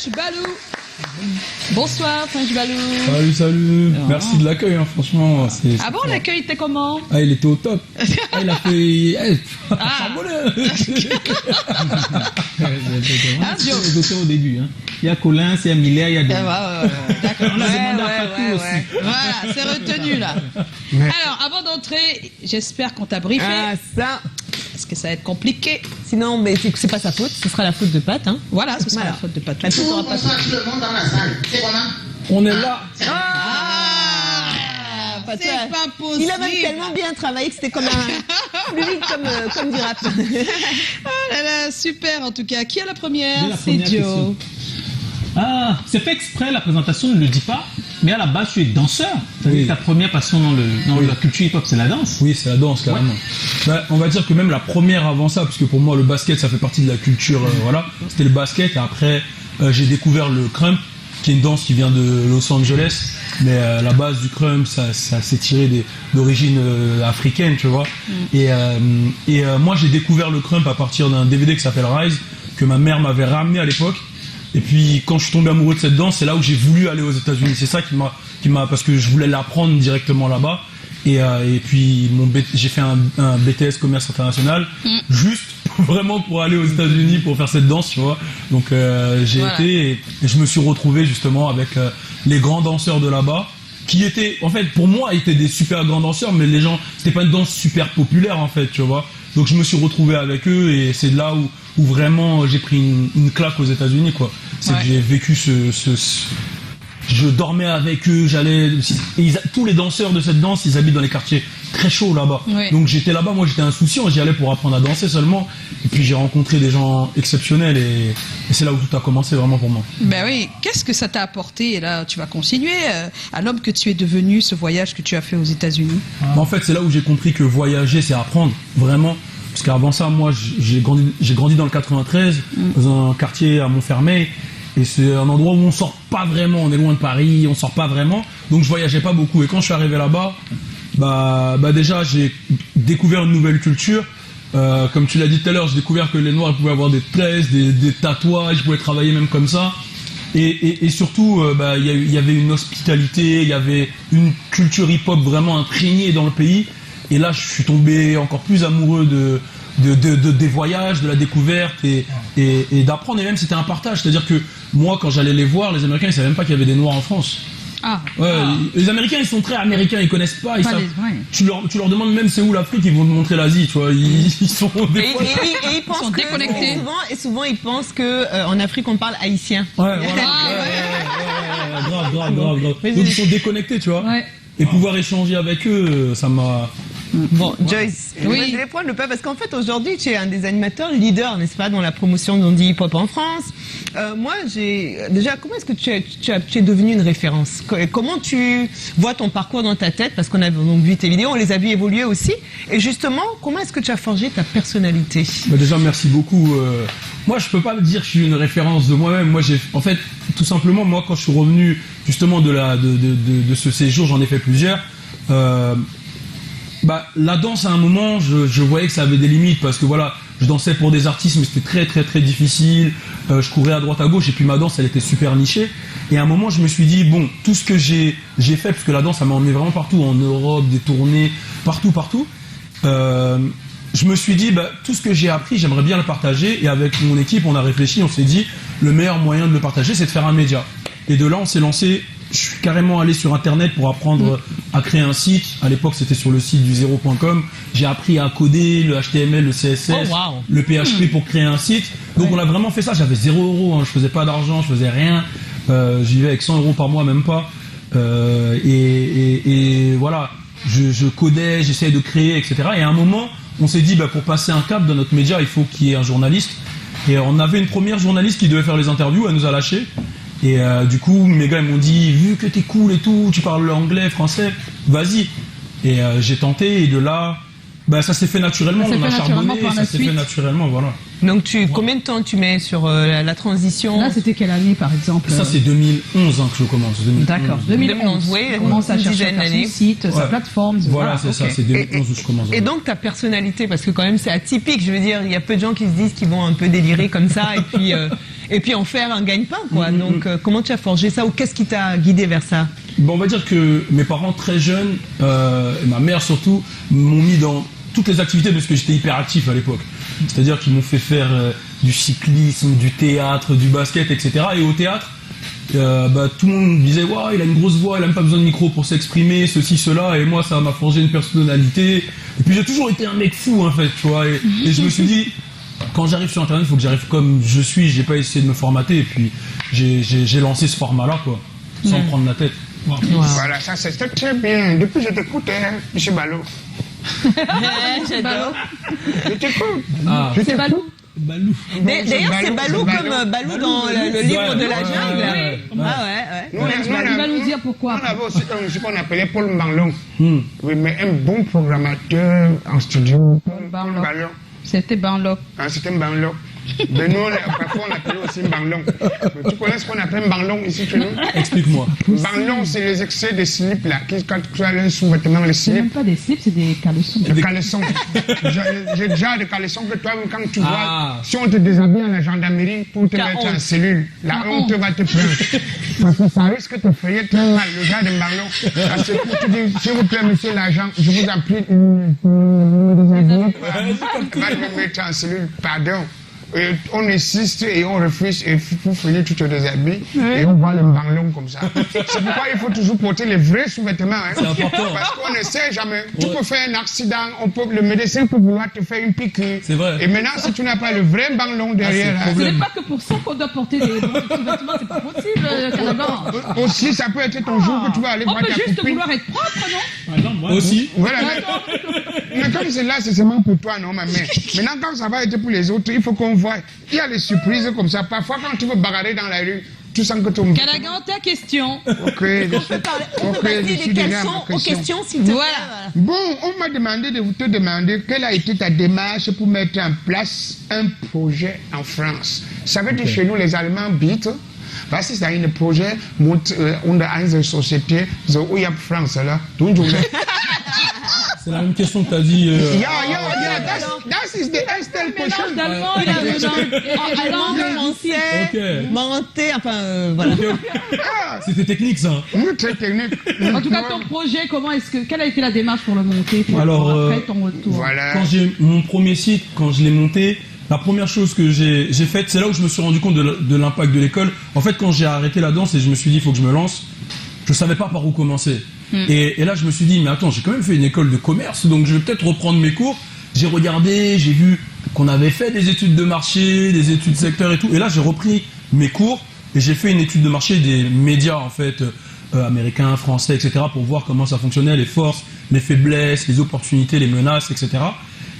French Balou. Bonsoir French Balou. Salut. Merci de l'accueil, hein, franchement. Ah bon, l'accueil était comment? Ah, il était au top. Ah, il a fait... J'étais au début. Hein. Il y a Colin, il y a Miller, il y a Denis. D'accord. On a demandé à Fatou aussi. Voilà, c'est retenu là. Alors, avant d'entrer, j'espère qu'on t'a briefé. Ah, ça. Parce que ça va être compliqué. Sinon, mais c'est pas sa faute, ce sera la faute de Pat. Hein. Voilà, ce sera la faute de Pat. La faute aura pas Bonsoir tout le monde dans la salle. C'est comment? On est là. C'est pas possible. Il a même tellement bien travaillé que c'était comme un fluide comme du rap. Ah là là, super en tout cas. Qui a la première? La C'est première Joe. question. Ah, c'est fait exprès, la présentation ne le dit pas, mais à la base tu es danseur. Oui. Ta première passion dans la culture hip-hop, c'est la danse. Oui, c'est la danse, carrément. Bah, on va dire que même la première avant ça, parce que pour moi, le basket, ça fait partie de la culture, voilà. C'était le basket, et après, j'ai découvert le crump, qui est une danse qui vient de Los Angeles, mais la base du crump, ça s'est tiré d'origine africaine, tu vois. Et moi, j'ai découvert le crump à partir d'un DVD qui s'appelle Rise, que ma mère m'avait ramené à l'époque. Et puis quand je suis tombé amoureux de cette danse, c'est là où j'ai voulu aller aux États-Unis. C'est ça qui m'a parce que je voulais l'apprendre directement là-bas. Et puis j'ai fait un BTS commerce international juste vraiment pour aller aux États-Unis pour faire cette danse, tu vois. Donc j'ai été et je me suis retrouvé justement avec les grands danseurs de là-bas qui étaient en fait pour moi étaient des super grands danseurs, mais les gens c'était pas une danse super populaire en fait, tu vois. Donc je me suis retrouvé avec eux et c'est là où vraiment j'ai pris une claque aux États-Unis, quoi. C'est que j'ai vécu je dormais avec eux, tous les danseurs de cette danse, ils habitent dans les quartiers très chauds là-bas. Oui. Donc j'étais là-bas, moi j'étais insouciant, j'y allais pour apprendre à danser seulement. Et puis j'ai rencontré des gens exceptionnels et c'est là où tout a commencé vraiment pour moi. Ben oui, qu'est-ce que ça t'a apporté? Et là, tu vas continuer à l'homme que tu es devenu, ce voyage que tu as fait aux États-Unis. En fait, c'est là où j'ai compris que voyager, c'est apprendre, vraiment. Parce qu'avant ça, moi, j'ai grandi dans le 93, dans un quartier à Montfermeil. Et c'est un endroit où on sort pas vraiment, on est loin de Paris, on sort pas vraiment. Donc je voyageais pas beaucoup. Et quand je suis arrivé là-bas, bah déjà, j'ai découvert une nouvelle culture. Comme tu l'as dit tout à l'heure, j'ai découvert que les Noirs pouvaient avoir des tresses, des tatouages, ils pouvaient travailler même comme ça. Et surtout, il y avait une hospitalité, il y avait une culture hip-hop vraiment imprégnée dans le pays. Et là, je suis tombé encore plus amoureux des voyages, de la découverte et d'apprendre. Et même, c'était un partage. C'est-à-dire que moi, quand j'allais les voir, les Américains, ils savaient même pas qu'il y avait des Noirs en France. Les Américains, ils sont très américains, ils connaissent pas. Tu leur demandes même c'est où l'Afrique, ils vont te montrer l'Asie, tu vois. Ils sont des fois... et ils pensent déconnectés. Souvent, ils pensent que en Afrique, on parle haïtien. Ouais, voilà. Grave. Donc ils sont déconnectés, tu vois. Ouais. Et pouvoir échanger avec eux, ça m'a... Bon, Joyce, Oui. je vais prendre le pas parce qu'en fait aujourd'hui tu es un des animateurs leaders, n'est-ce pas, dans la promotion d'Andy Hip Hop en France. Moi, comment est-ce que tu es devenu une référence? Comment tu vois ton parcours dans ta tête? Parce qu'on a donc vu tes vidéos, on les a vu évoluer aussi. Et justement, comment est-ce que tu as forgé ta personnalité? Déjà, merci beaucoup. Moi, je peux pas me dire que je suis une référence de moi-même. Moi, en fait, tout simplement, moi, quand je suis revenu justement de ce séjour, j'en ai fait plusieurs. La danse, à un moment, je voyais que ça avait des limites parce que voilà, je dansais pour des artistes, mais c'était très très très difficile. Je courais à droite à gauche et puis ma danse, elle était super nichée. Et à un moment, je me suis dit bon, tout ce que j'ai fait, parce que la danse, ça m'a emmené vraiment partout, en Europe, des tournées, partout. Je me suis dit tout ce que j'ai appris, j'aimerais bien le partager. Et avec mon équipe, on a réfléchi, on s'est dit le meilleur moyen de le partager, c'est de faire un média. Et de là, on s'est lancé. Je suis carrément allé sur internet pour apprendre à créer un site. À l'époque, c'était sur le site du zéro.com. J'ai appris à coder le HTML, le CSS, le PHP pour créer un site. Donc on a vraiment fait ça. J'avais 0 €, hein. Je faisais pas d'argent, je faisais rien. J'y vais avec 100 € par mois, même pas. Et voilà, je codais, j'essayais de créer, etc. Et à un moment, on s'est dit pour passer un cap dans notre média, il faut qu'il y ait un journaliste. Et on avait une première journaliste qui devait faire les interviews. Elle nous a lâchés. Et du coup, mes gars ils m'ont dit, vu que t'es cool et tout, tu parles anglais, français, vas-y. Et j'ai tenté et de là, ça s'est fait naturellement. On a charbonné, ça s'est fait naturellement, voilà. Donc combien de temps tu mets sur la transition? Là, c'était quelle année, par exemple? Ça, c'est 2011 que je commence. 2011. D'accord. 2011. Oui, Tu commences à chercher son site, sa plateforme. Voilà, c'est ça. C'est 2011 où je commence. Et donc ta personnalité, parce que quand même c'est atypique. Je veux dire, il y a peu de gens qui se disent qu'ils vont un peu délirer comme ça. Et puis et puis en faire un gagne-pain, quoi. Donc, comment tu as forgé ça ou qu'est-ce qui t'a guidé vers ça? Bon, on va dire que mes parents très jeunes, et ma mère surtout, m'ont mis dans toutes les activités parce que j'étais hyper actif à l'époque. C'est-à-dire qu'ils m'ont fait faire du cyclisme, du théâtre, du basket, etc. Et au théâtre, tout le monde disait il a une grosse voix, il a même pas besoin de micro pour s'exprimer, ceci, cela. Et moi, ça m'a forgé une personnalité. Et puis j'ai toujours été un mec fou, en fait, tu vois. Et je me suis dit, quand j'arrive sur Internet, il faut que j'arrive comme je suis. J'ai pas essayé de me formater. Et puis j'ai lancé ce format-là, quoi, sans me prendre la tête. Wow. Voilà, ça c'était très bien. Depuis je t'écoute, M. Ballot. J'adore. Je t'écoute. C'est Balou. Balou. D'ailleurs, c'est Balou. Balou comme Balou dans le livre de la ouais, jungle. ouais. Ah ouais. Nous, Tu vas nous dire pourquoi. On avait aussi ce qu'on appelait Paul Mbanglon. Oui, mais un bon programmateur en studio. Paul Mbanglon. Mbanglon. C'était Banlock. C'était Mbanglon. Mais nous, parfois, on appelait aussi Mbanglon. Mais tu connais ce qu'on appelle Mbanglon ici chez nous? Explique-moi. Mbanglon, c'est les excès de slip là. Quand tu as un sous-vêtement, les C'est même slips. pas des slips, c'est des caleçons. Des caleçons. J'ai déjà des caleçons que toi, quand tu vois, Ah. si on te déshabille à la gendarmerie pour te T'as mettre en honte. cellule, la T'as honte honte. va te prendre. Parce que ça risque de te faire très mal, le gars de Mbanglon. Parce que pour te dire, s'il vous plaît, monsieur l'agent, je vous en prie, va me mettre en cellule, pardon. Et on insiste et on refuse et pour finir tu te déshabilles et on voit le Mbanglon comme ça. C'est pourquoi il faut toujours porter les vrais sous-vêtements. Hein. C'est important. Parce qu'on ne sait jamais. Tu peux faire un accident, le médecin peut vouloir te faire une piqûre. C'est vrai. Et maintenant, si tu n'as pas le vrai Mbanglon derrière, c'est le Ce n'est pas que pour ça qu'on doit porter des bons sous-vêtements, c'est pas possible, Canaban. aussi ça peut être ton jour que tu vas aller On voir peut ta juste copine. vouloir être propre, non? Par exemple, moi, Aussi. Voilà, mais comme c'est là, c'est seulement pour toi, non, ma mère. Maintenant, quand ça va être pour les autres, il faut qu'on voit. Il y a des surprises comme ça. Parfois, quand tu veux bagarrer dans la rue, tu sens que ton... Canagan, ta question. Ok, On peut passer des questions aux questions, s'il te plaît. Voilà. Bon, on m'a demandé de vous te demander quelle a été ta démarche pour mettre en place un projet en France. Ça veut dire chez nous, les Allemands bieten. Was ist ein Projekt mit unter einer Société so où il y a France là? C'est la même question que tu as dit. That is the Estelle question. Mélange d'allemand et Allemand, français, Ok. menté, enfin, voilà. C'était technique, ça. Très technique. En tout cas, ton projet, quelle a été la démarche pour le monter Alors, après ton retour? Voilà. Quand j'ai mon premier site, quand je l'ai monté, la première chose que j'ai faite, c'est là où je me suis rendu compte de l'impact de l'école. En fait, quand j'ai arrêté la danse et je me suis dit, il faut que je me lance, je savais pas par où commencer. Et là, je me suis dit, mais attends, j'ai quand même fait une école de commerce, donc je vais peut-être reprendre mes cours. J'ai regardé, j'ai vu qu'on avait fait des études de marché, des études secteur et tout. Et là, j'ai repris mes cours et j'ai fait une étude de marché des médias, en fait, américains, français, etc., pour voir comment ça fonctionnait, les forces, les faiblesses, les opportunités, les menaces, etc.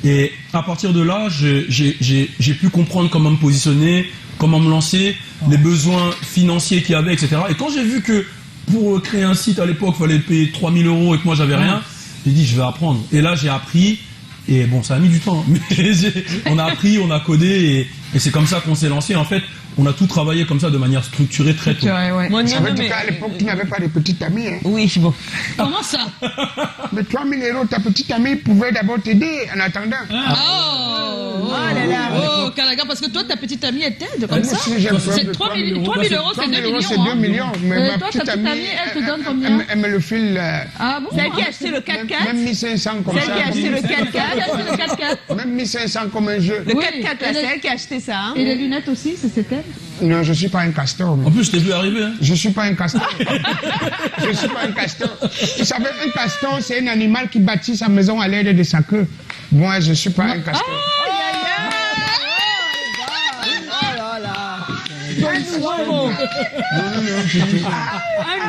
Et à partir de là, j'ai pu comprendre comment me positionner, comment me lancer, les besoins financiers qu'il y avait, etc. Et quand j'ai vu que pour créer un site à l'époque, il fallait payer 3 000 € et que moi j'avais rien, j'ai dit je vais apprendre. Et là j'ai appris, et bon ça a mis du temps, mais on a appris, on a codé, et c'est comme ça qu'on s'est lancé. En fait, on a tout travaillé comme ça de manière structurée très tôt. Ouais. Moi, Ça non, veut dire mais- qu'à l'époque, tu n'avais pas de petite amie. Hein. Oui, bon. Comment ça? Mais 3 000 €, ta petite amie pouvait d'abord t'aider en attendant. Oh là là. Oh, Canagan, parce que toi, ta petite amie, elle t'aide comme Elle ça? Si j'ai un problème C'est de 3 000 €, c'est 2 millions. c'est 2 millions. Mais ma Toi, ta petite amie, elle te donne combien? elle me le file. Ah bon? Celle qui a acheté le 4x4, Même 1500 comme celle ça. qui a acheté le Elle a 4x4, acheté le 4x4. Même 1500 comme un jeu. le Oui, 4x4, là, elle est- c'est elle qui a acheté ça. Hein. Et les lunettes aussi, c'est elle? Non, je suis pas un castor. moi. En plus, je t'ai vu arriver. Hein. Je suis pas un castor. Je suis pas un castor. Vous savez, un castor, c'est un animal qui bâtit sa maison à l'aide de sa queue. Moi, je suis pas un castor. Un nouveau mot. Un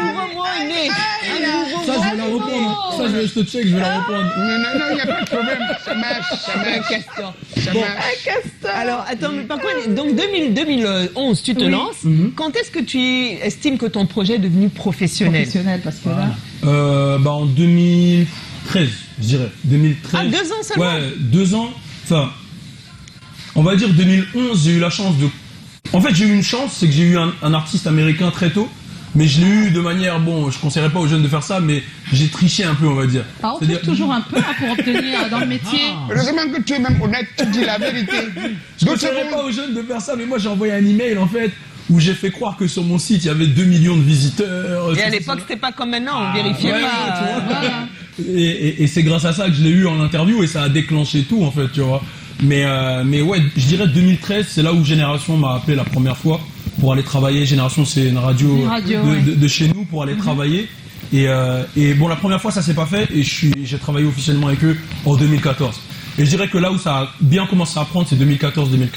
nouveau mot est né. Un nouveau Ça, mot. je vais la reprendre. Ça, je te check, je vais la reprendre. Non, il n'y a pas de problème. Ça marche, ça marche. Castor. Ça marche. Alors, attends, mais par contre, donc 2011, tu te lances. Quand est-ce que tu estimes que ton projet est devenu professionnel? Professionnel, parce que là. En 2013, je dirais. 2013. Ah, 2 ans seulement? Ouais, 2 ans. Enfin, on va dire 2011, j'ai eu la chance de... En fait, j'ai eu une chance, c'est que j'ai eu un artiste américain très tôt Mais je l'ai eu de manière, bon, je conseillerais pas aux jeunes de faire ça, mais j'ai triché un peu, on va dire. Ah, on triche toujours un peu pour obtenir dans le métier. Heureusement que tu es même honnête, tu dis la vérité. Je conseillerais pas aux jeunes de faire ça, mais moi j'ai envoyé un email en fait où j'ai fait croire que sur mon site il y avait 2 millions de visiteurs. Et à l'époque, c'était pas comme maintenant, on vérifiait ouais, pas. tu vois. Voilà. Et c'est grâce à ça que je l'ai eu en interview et ça a déclenché tout en fait, tu vois. Mais ouais, je dirais 2013, c'est là où Génération m'a appelé la première fois pour aller travailler. Génération, c'est une radio, de chez nous pour aller travailler. Et bon, la première fois, ça s'est pas fait et j'ai travaillé officiellement avec eux en 2014. Et je dirais que là où ça a bien commencé à prendre, c'est 2014-2015.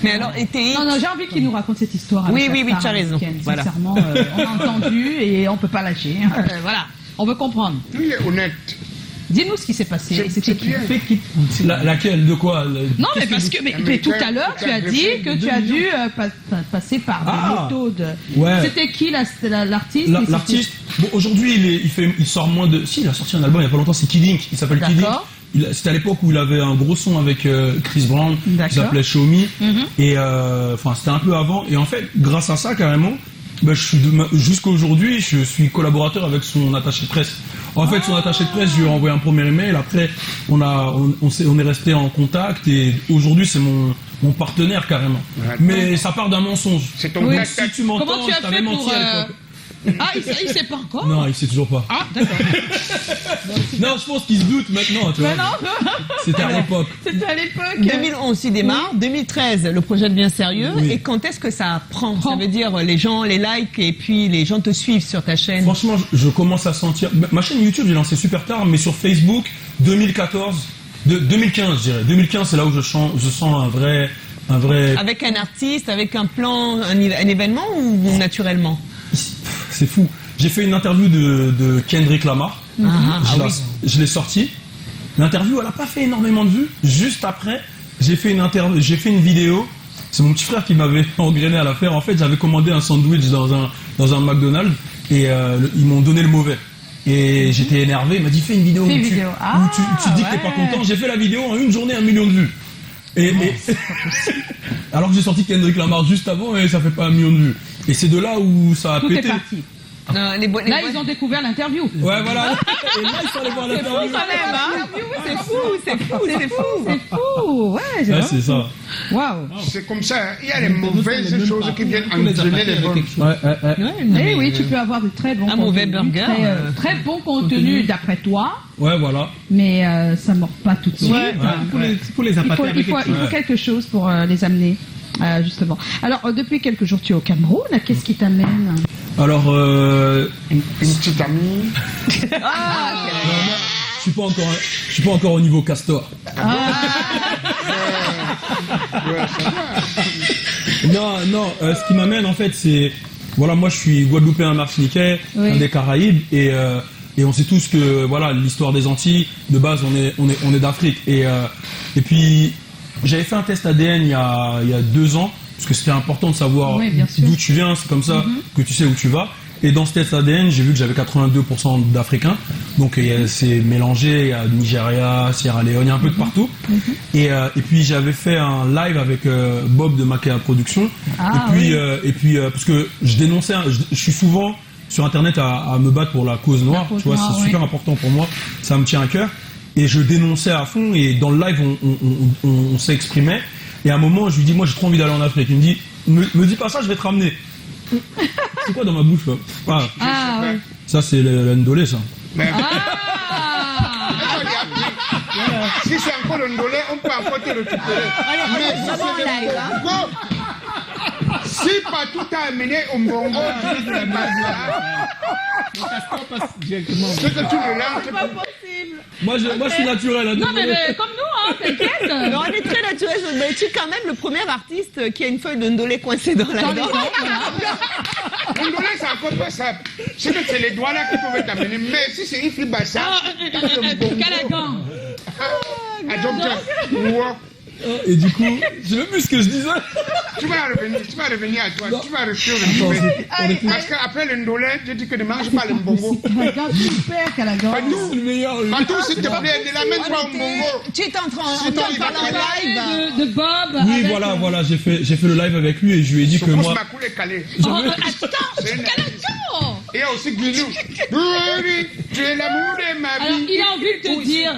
Mais alors, ETI... Non, j'ai envie qu'il nous raconte cette histoire. Oui, avec oui, la tu as star raison. américaine. Voilà. Sincèrement, on a entendu et on peut pas lâcher. Voilà, on veut comprendre. Il est honnête. Dis-nous ce qui s'est passé. C'est C'était qui bien. Laquelle? De quoi? Non, mais parce que mais tout à l'heure, tu as dit que tu as dû passer par des méthodes. Ouais. C'était qui l'artiste? L'artiste, bon, aujourd'hui, il sort moins de... Si, il a sorti un album il y a pas longtemps, c'est Kid Ink. Il s'appelle Kid Ink. C'était à l'époque où il avait un gros son avec Chris Brown, qui s'appelait Show Me. Et enfin, c'était un peu avant. Et en fait, grâce à ça, carrément, bah, jusqu'à aujourd'hui, je suis collaborateur avec son attaché de presse. En fait, son attaché de presse, je lui ai envoyé un premier email. Après, on est resté en contact et aujourd'hui, c'est mon partenaire carrément. Ouais. Mais ça part d'un mensonge. C'est ton Oui. black Si tu m'entends, Comment tu je as t'avais fait menti pour... à l'époque. Ah, il sait pas encore? Non, il sait toujours pas. Ah, d'accord. Non, je pense qu'il se doute maintenant, tu vois. Mais non, C'était à l'époque. c'était à l'époque. 2011, il démarre. 2013, le projet devient sérieux. Oui. Et quand est-ce que ça prend? Ça veut dire les gens, les likes et puis les gens te suivent sur ta chaîne. Franchement, je commence à sentir... Ma chaîne YouTube, j'ai lancé super tard, mais sur Facebook, 2014... 2015, je dirais. 2015, c'est là où je sens un vrai... Avec un artiste, avec un plan, un événement ou naturellement? C'est fou. J'ai fait une interview de Kendrick Lamar. Je l'ai sorti. L'interview, elle n'a pas fait énormément de vues. Juste après, j'ai fait une vidéo. C'est mon petit frère qui m'avait engrainé à la faire. En fait, j'avais commandé un sandwich dans un McDonald's et ils m'ont donné le mauvais. Et j'étais énervé. Il m'a dit fais une vidéo où tu dis que t'es pas content. J'ai fait la vidéo en une journée, 1 million de vues. Alors que j'ai sorti Kendrick Lamar juste avant et ça fait pas 1 million de vues. Et c'est de là où ça a Tout pété. est parti. Non, Là, ils ont découvert l'interview. Ouais, voilà. Et là, il fallait voir l'interview. C'est fou. C'est fou. Ouais, C'est ça. Waouh. C'est comme ça. Il y a les mauvaises choses qui viennent entraîner les bonnes. Eh oui, tu peux avoir de très bons Un mauvais contenus, burger, très bon contenu d'après toi, Ouais, voilà. mais ça ne mord pas tout de suite. Il faut les Il appâter faut, avec quelque chose. quelque chose pour les amener, justement. Alors, depuis quelques jours, tu es au Cameroun. Qu'est-ce qui t'amène? Alors, Une petite amie. je suis pas encore au niveau Castor. Non, ce qui m'amène en fait, c'est voilà, moi je suis Guadeloupéen, Martiniquais, Oui. un des Caraïbes et on sait tous que voilà, l'histoire des Antilles, de base on est d'Afrique et puis j'avais fait un test ADN il y a 2 ans parce que c'était important de savoir Oui, bien sûr. d'où tu viens, c'est comme ça que tu sais où tu vas. Et dans ce test ADN, j'ai vu que j'avais 82% d'Africains. Donc c'est mélangé, il y a Nigeria, Sierra Leone, il y a un peu de partout. Et puis j'avais fait un live avec Bob de Makea Production. Et puis parce que je dénonçais, je suis souvent sur Internet à me battre pour la cause noire. cause Tu vois, noire, c'est super important pour moi. Ça me tient à cœur. Et je dénonçais à fond. Et dans le live, on s'exprimait. Et à un moment, je lui dis, moi j'ai trop envie d'aller en Afrique. Il me dit, me dis pas ça, je vais te ramener. C'est quoi dans ma bouche là? Ouais. Ça c'est le ndolé ça. Mais si c'est encore le ndolé, on peut encore te récupérer. Mais si c'est le mbongo, si partout t'as amené au mbongo, tu ne pas ce que tu me lances, C'est pas possible. Moi je suis naturel. Hein, Non, mais comme nous, t'inquiète. Non, on est très naturel. Mais tu es quand même le premier artiste qui a une feuille de ndolé coincée dans la Dans les dent. dents, voilà. le ndolé c'est encore pas ça. C'est que c'est les doigts là qui peuvent t'amener. Mais si c'est Ifri Bassa, t'as le mbongo. Calagan. Et du coup, j'ai même plus ce que je disais. Tu vas revenir à toi. Tu vas rester au ndolé. Parce qu'après le ndolé, je dis que ne mange pas le mbongo. Regarde, super, Calagan. C'est le meilleur. Partout, s'il te plaît, ne l'amène pas au mbongo. Tu étais en train Sinon, de il va parler en live. De Bob. Oui, avec, voilà, j'ai fait le live avec lui et je lui ai dit Je que pense moi. ma coule est calée. Attends, C'est une- Calagan. Et il y a aussi Guilou. Tu es l'amour de ma Alors, vie. il a envie de te dire,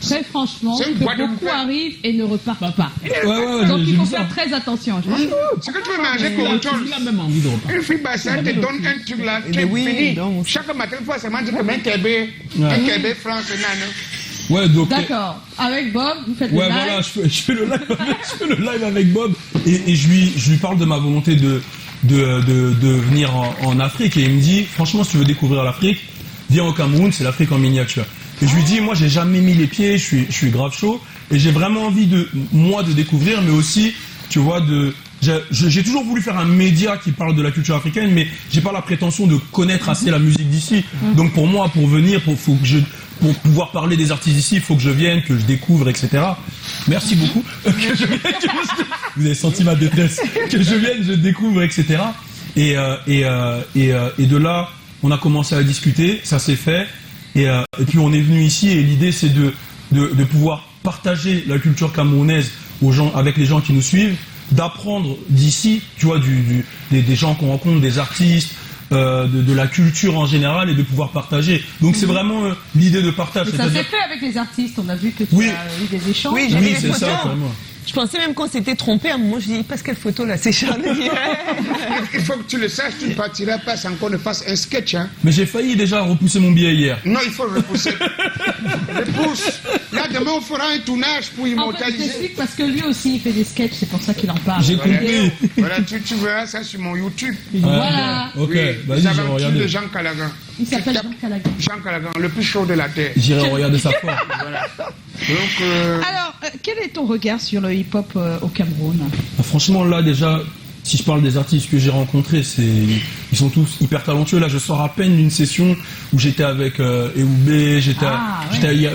très franchement, C'est une boîte que de beaucoup fer. arrivent et ne repartent pas. Ouais, Donc, j'ai il faut vu ça. faire très attention. Ce que tu veux manger comme chose. Il a même envie de repartir. Une fille bassette te donne un truc là, tu Mais es oui, fini. donc. Chaque matin, il faut seulement dire que un kébé France, nana. Ouais, donc. D'accord. Avec Bob, vous faites Ouais, le live. voilà, je fais le live avec Bob et je lui parle de ma volonté de venir en Afrique et il me dit, franchement, si tu veux découvrir l'Afrique, viens au Cameroun, c'est l'Afrique en miniature. Et je lui dis, moi, j'ai jamais mis les pieds, je suis grave chaud et j'ai vraiment envie de découvrir, mais aussi, tu vois, j'ai toujours voulu faire un média qui parle de la culture africaine, mais j'ai pas la prétention de connaître assez la musique d'ici. Donc pour moi, pour venir, pour pouvoir parler des artistes d'ici, il faut que je vienne, que je découvre, etc. Merci beaucoup. Vous avez senti ma détresse. Que je vienne, je découvre, etc. Et de là, on a commencé à discuter, ça s'est fait. Et puis on est venu ici et l'idée c'est de pouvoir partager la culture camerounaise aux gens, avec les gens qui nous suivent, d'apprendre d'ici, tu vois, des gens qu'on rencontre, des artistes, de la culture en général et de pouvoir partager. Donc c'est vraiment l'idée de partage. Mais ça c'est-à-dire- s'est fait avec les artistes. On a vu que tu Oui. as eu des échanges. Oui, j'ai Oui, vu les c'est ça, photos. vraiment. Je pensais même qu'on s'était trompé. À un moment, je dis, Pascal photo là, c'est Charles. Il faut que tu le saches, tu ne partiras pas sans qu'on ne fasse un sketch. Hein. Mais j'ai failli déjà repousser mon billet hier. Non, il faut le repousser. Repousse. Là, demain, on fera un tournage pour En fait, je immortaliser. t'explique parce que lui aussi, il fait des sketchs. C'est pour ça qu'il en parle. J'ai Voilà, compris. voilà, tu verras ça sur mon YouTube. Voilà. Ok, Oui, vas-y, les j'ai aventures de regardé. Jean Callaghan. Il s'appelle Jean Callaghan. Jean Callaghan, le plus chaud de la Terre. J'irai regarder sa fois. Donc, Alors, quel est ton regard sur le hip-hop au Cameroun? Franchement, là, déjà, si je parle des artistes que j'ai rencontrés, ils sont tous hyper talentueux. Là, je sors à peine d'une session où j'étais avec Eoubé,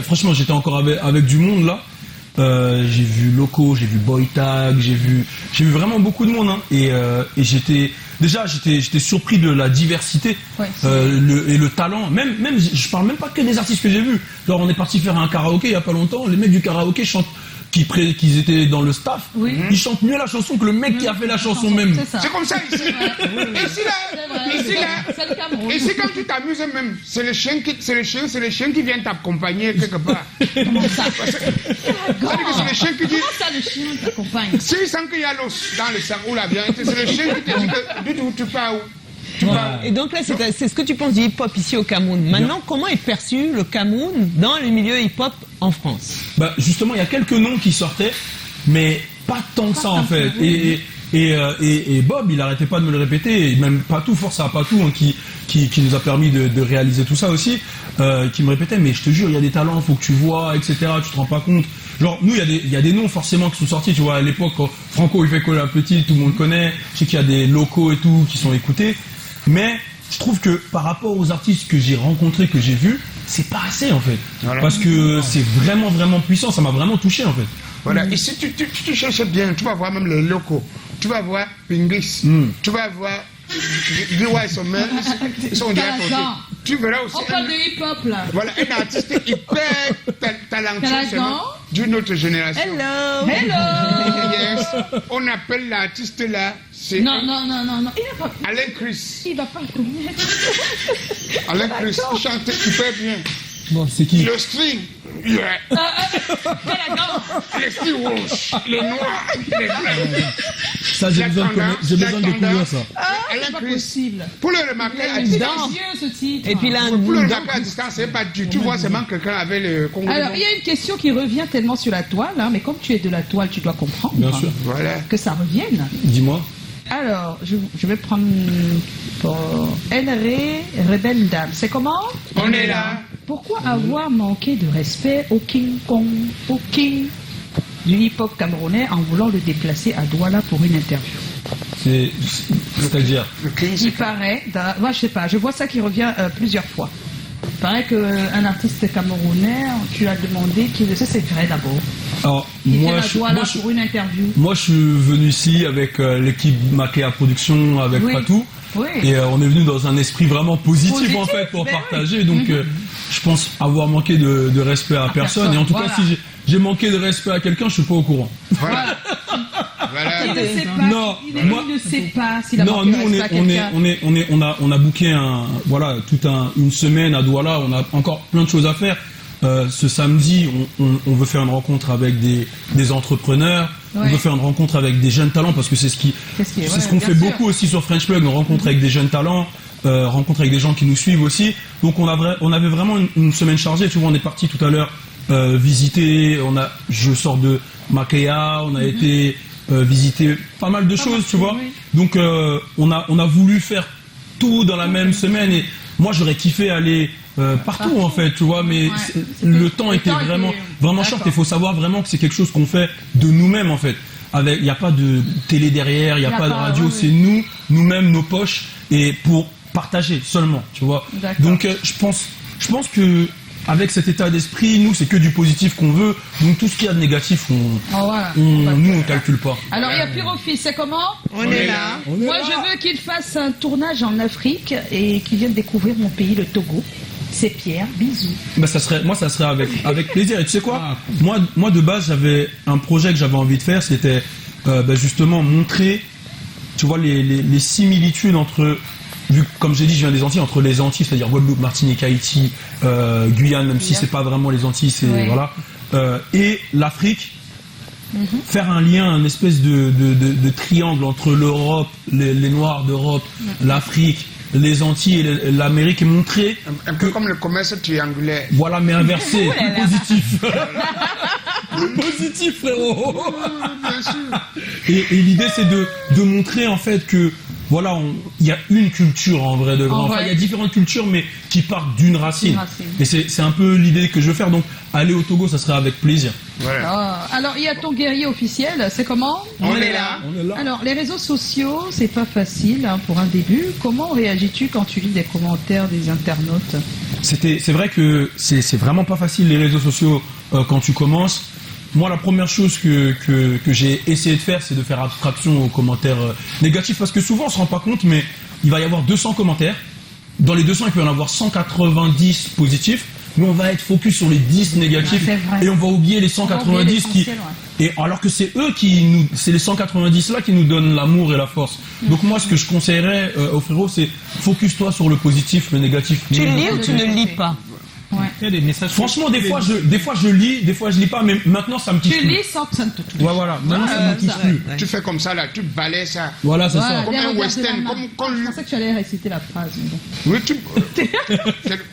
franchement, j'étais encore avec du monde, là. J'ai vu Loco, j'ai vu Boy Tag, j'ai vu vraiment beaucoup de monde, hein. Et j'étais surpris de la diversité, Ouais, et le talent. Même, je parle même pas que des artistes que j'ai vus. Genre, on est parti faire un karaoké il y a pas longtemps. Les mecs du karaoké chantent, qui étaient dans le staff. Oui. Ils chantent mieux la chanson que le mec qui a fait la chanson même. C'est ça. c'est comme ça ici. C'est vrai. Ici, C'est là, vrai. ici, là. C'est le Cameroun. Ici, quand tu t'amuses même, c'est le chien qui vient t'accompagner quelque part. Comment ça? C'est-à-dire que c'est le chien qui dit, Comment ça, le chien t'accompagne? s'il sent qu'il y a l'os dans le cerveau, la vérité, c'est le chien qui te dit que, d'où tu pars où. Et donc là, c'est ce que tu penses du hip-hop ici au Cameroun. Maintenant, comment est perçu le Cameroun dans le milieu hip-hop en France? Bah, justement, il y a quelques noms qui sortaient, mais pas tant que ça en fait. Et Bob, il arrêtait pas de me le répéter, et même Patou, force à Patou, hein, qui nous a permis de réaliser tout ça aussi, qui me répétait, mais je te jure, il y a des talents, faut que tu vois, etc. Tu te rends pas compte. Genre, nous, il y a des noms forcément qui sont sortis, tu vois, à l'époque, quand Franco, il fait coller un petit, tout le monde connaît. Je sais qu'il y a des locaux et tout qui sont écoutés. Mais je trouve que par rapport aux artistes que j'ai rencontrés, que j'ai vus, c'est pas assez en fait. Voilà. Parce que c'est vraiment, vraiment puissant, ça m'a vraiment touché en fait. Voilà, ici, tu cherches bien, tu vas voir même les locaux. Tu vas voir Pinglis, tu vas voir Diwa et son mère, ils sont déjà Callaghan. sortis. Tu verras aussi On parle de hip-hop là. voilà, un artiste hyper talentueux Callaghan. seulement, d'une autre génération. Hello! Hello! Yes, on appelle l'artiste là, c'est Non. Il va pas. Alain Chris. Il va pas le connaître. Alain Chris, il chante hyper bien. Bon, c'est qui? Le string, yeah. Les string rouges, les noirs, les blancs. Ça, j'ai besoin de découvrir ça. Alain C'est pas Chris, possible. pour le remarquer à C'est distance, vieux ce titre. Et puis là, pour le donc, remarquer à distance, c'est pas du. Tu vois seulement quelqu'un avec le Congo. Alors, il y a une question qui revient tellement sur la toile, hein, mais comme tu es de la toile, tu dois comprendre Bien sûr. Voilà. que ça revienne. Dis-moi. Alors, je vais prendre pour Enré Rebelle Dame. C'est comment? On est là. Pourquoi avoir manqué de respect au King Kong, au King du hip-hop camerounais en voulant le déplacer à Douala pour une interview? C'est-à-dire. Le King, Il paraît, moi je sais pas, je vois ça qui revient plusieurs fois. Il paraît qu'un artiste camerounais, tu as demandé qu'il ça c'est vrai d'abord. Alors, Il vient moi, à Douala je pour une interview. suis venu ici avec l'équipe Makea Production, avec Oui. Patou. Oui. Et on est venu dans un esprit vraiment positif en fait pour ben partager. Donc je pense avoir manqué de respect à personne. Et en tout voilà. cas, si j'ai manqué de respect à quelqu'un, je suis pas au courant. Voilà. Voilà. Il ne sait pas. Non, Il ne sait pas s'il a Non, manqué nous de respect à quelqu'un. on a booké une semaine à Douala, on a encore plein de choses à faire. Ce samedi, on veut faire une rencontre avec des entrepreneurs, on Ouais. veut faire une rencontre avec des jeunes talents parce que c'est ce qu'on fait bien sûr. beaucoup aussi sur French Plug, une rencontre avec des jeunes talents, rencontre avec des gens qui nous suivent aussi. Donc on avait vraiment une semaine chargée. Tu vois, on est parti tout à l'heure visiter. Je sors de Makea, on a été visiter pas mal de choses, tu vois. oui. Donc on a voulu faire tout dans la même semaine et moi j'aurais kiffé aller partout en fait, tu vois, mais le temps était vraiment D'accord. short. Il faut savoir vraiment que c'est quelque chose qu'on fait de nous-mêmes en fait. Il n'y a pas de télé derrière, il n'y a pas de radio, ouais, c'est nous-mêmes, nos poches et pour partager seulement, tu vois. D'accord. Donc je pense que avec cet état d'esprit, nous c'est que du positif qu'on veut. Donc tout ce qu'il y a de négatif, Voilà. nous on calcule pas. Alors, il y a Pyrophile, c'est comment? On est là. Moi, je veux qu'il fasse un tournage en Afrique et qu'il vienne découvrir mon pays, le Togo. C'est Pierre, bisous. Bah ça serait avec plaisir. Et tu sais quoi, moi de base j'avais un projet que j'avais envie de faire, c'était justement montrer, tu vois, les similitudes entre, vu que, comme j'ai dit, je viens des Antilles, entre les Antilles, c'est-à-dire Guadeloupe, Martinique, Haïti, Guyane, même si c'est pas vraiment les Antilles, c'est Ouais. voilà, et l'Afrique. Faire un lien, un espèce de triangle entre l'Europe, les Noirs d'Europe, l'Afrique, les Antilles et l'Amérique et montrer Un peu comme le commerce triangulaire. voilà, mais inversé, plus positif. Plus positif, frérot. Bien sûr. Et l'idée, c'est de montrer en fait que voilà, il y a une culture en vrai de vrai. En Enfin, vrai. il y a différentes cultures, mais qui partent d'une racine. D'une racine. Et c'est un peu l'idée que je veux faire. Donc, aller au Togo, ça serait avec plaisir. Voilà. Ah, alors, il y a ton guerrier officiel, c'est comment? On est là. On est là. Alors, les réseaux sociaux, c'est pas facile hein, pour un début. Comment réagis-tu quand tu lis des commentaires des internautes? C'est vrai que c'est vraiment pas facile les réseaux sociaux quand tu commences. Moi, la première chose que j'ai essayé de faire, c'est de faire abstraction aux commentaires négatifs parce que souvent on se rend pas compte, mais il va y avoir 200 commentaires. Dans les 200, il peut y en avoir 190 positifs, mais on va être focus sur les 10 négatifs c'est vrai. et on va oublier les On va 190 oublier qui. l'essentiel, ouais. Et alors que c'est eux c'est les 190 là qui nous donnent l'amour et la force. Donc moi, ce que je conseillerais aux frérots, c'est focus-toi sur le positif, le négatif. Tu lis ou tu ne lis pas? Ouais. Il y a des messages. Franchement, des fois je lis, des fois je lis pas, mais maintenant ça me touche Tu plus. lis sans que ça ne te touche. Ouais, voilà, maintenant ça me touche plus. Tu fais comme ça là, tu balayes ça. Voilà, c'est Voilà, ça. Comme viens un regarder western, la main. comme quand Je pensais que tu allais réciter la phrase. mais bon. Oui, tu.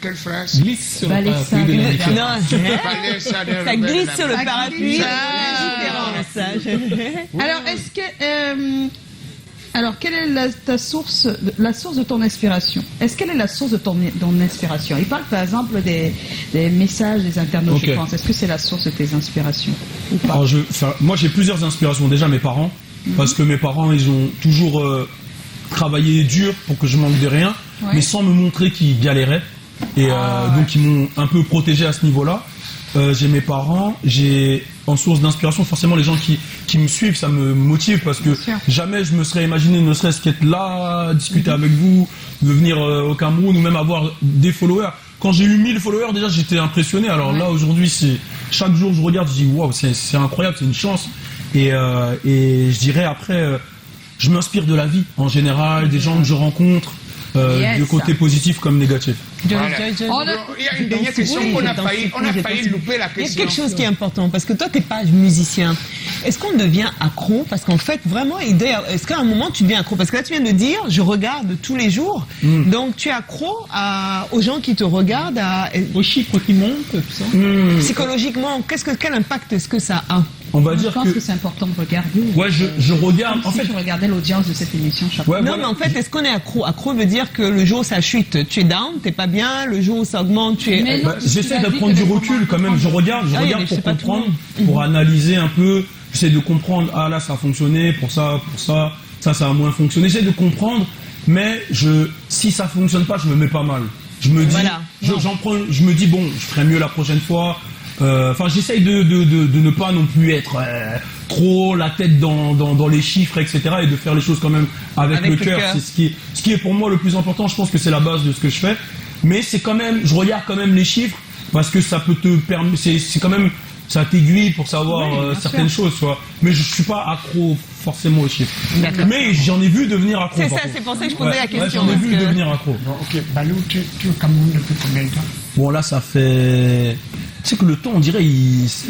Quelle phrase? Glisse sur le Balai parapluie de ça, la différence. Non, Balais ça, ça glisse sur le Ça parapluie. glisse. C'est différent, le message. Alors, est-ce que. Alors, quelle est la source de ton inspiration? Est-ce qu'elle est la source de ton inspiration? Il parle par exemple des messages des internautes, Ok. je pense. Est-ce que c'est la source de tes inspirations ou pas? Alors, moi j'ai plusieurs inspirations. Déjà mes parents, parce que mes parents ils ont toujours travaillé dur pour que je manque de rien, Ouais. mais sans me montrer qu'ils galéraient. Et donc ils m'ont un peu protégé à ce niveau-là. J'ai mes parents, j'ai en source d'inspiration forcément les gens qui me suivent, ça me motive parce que Bien sûr. jamais je me serais imaginé ne serait-ce qu'être là, discuter avec vous, de venir au Cameroun ou même avoir des followers. Quand j'ai eu 1000 followers déjà j'étais impressionné. Alors là aujourd'hui chaque jour je regarde, je dis waouh, c'est incroyable, c'est une chance. Et je dirais après je m'inspire de la vie en général, des gens que je rencontre, Yes. du côté positif comme négatif. Voilà. On a- Il y a une dernière question Oui, qu'on a dans failli, ce on a projet, failli dans ce- louper la Il y a question. quelque chose qui est important parce que toi, tu n'es pas musicien. Est-ce qu'on devient accro? Parce qu'en fait, vraiment, est-ce qu'à un moment, tu deviens accro? Parce que là, tu viens de dire, je regarde tous les jours. Donc, tu es accro aux gens qui te regardent. Aux chiffres qui montent, tout ça. Psychologiquement, quel impact est-ce que ça a? On va Je dire pense que que c'est important de regarder. ouais, je regarde. En Si fait, tu regardais l'audience de cette émission chaque ouais, Non, voilà. mais en fait, est-ce qu'on est accro? Accro veut dire que le jour où ça chute, tu es down, t'es pas bien. Le jour où ça augmente, tu es. Mais non, tu J'essaie l'as de dit prendre que du les recul moments- quand même. Je regarde Ah oui, mais pour c'est pas tout le comprendre, pour analyser un peu. J'essaie de comprendre. Ah là, ça a fonctionné pour ça, ça a moins fonctionné. J'essaie de comprendre, mais si ça fonctionne pas, je me mets pas mal. Je me dis, Voilà. je me dis bon, je ferai mieux la prochaine fois. Enfin, j'essaye de ne pas non plus être trop la tête dans les chiffres, etc. et de faire les choses quand même avec le cœur. C'est ce qui est pour moi le plus important. Je pense que c'est la base de ce que je fais. Mais c'est quand même, je regarde quand même les chiffres parce que ça peut te permettre. C'est quand même ça t'aiguille pour savoir Oui, bien certaines choses, tu vois. Mais je suis pas accro forcément aux chiffres. D'accord. Mais j'en ai vu devenir accro. C'est par ça, contre. c'est pour ça que je posais la question. J'en ai parce vu que- devenir accro. Bon, ok, Balou, tu es au Cameroun depuis combien de temps? Bon, là, ça fait. Tu sais que le temps, on dirait,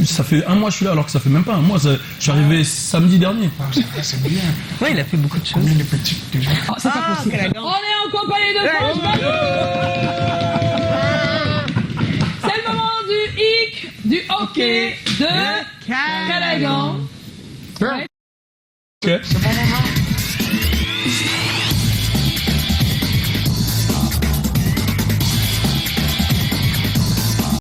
ça fait un mois que je suis là, alors que ça fait même pas un mois. Je suis arrivé samedi dernier. Ah, ça va, c'est bien. Ouais, il a fait beaucoup de choses. Combien de petites déjà? Ah, c'est pas possible. Calagan. On est en compagnie de France Balou. C'est le moment du hic, du hockey, de Calagan. Ok. C'est mon moment.